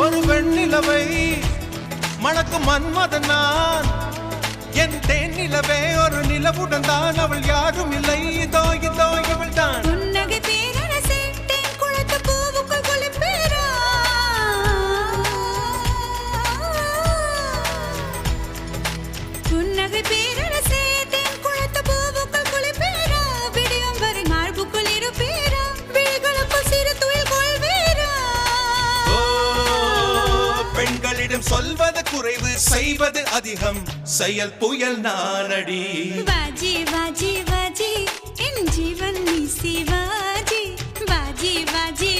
ஒரு வெண்ணிலவை மணக்கும் மன்மதன் நான் என் தேனிலவே ஒரு நிலவுடன் தான் அவள் யாரும் இல்லை இதோ இதோ இவள் தான் புன்னகை பேரரசே தேன் குளத்து பூவுக்குள் குளிப்பேரா புன்னகை பேரரசே தேன் குளத்து பூவுக்குள் குளிப்பேரா விடியும் வரை மார்புக்குள் இருப்பேரா விழிகளுக்குள் சிறு துயில் கொள்வேரா பெண்களிடம் சொல்வது குறைவு செய்வது அதிகம் செயல் புயல் நானடி बाजी बाजी बाजी इन जीवन में शिवाजी बाजी बाजी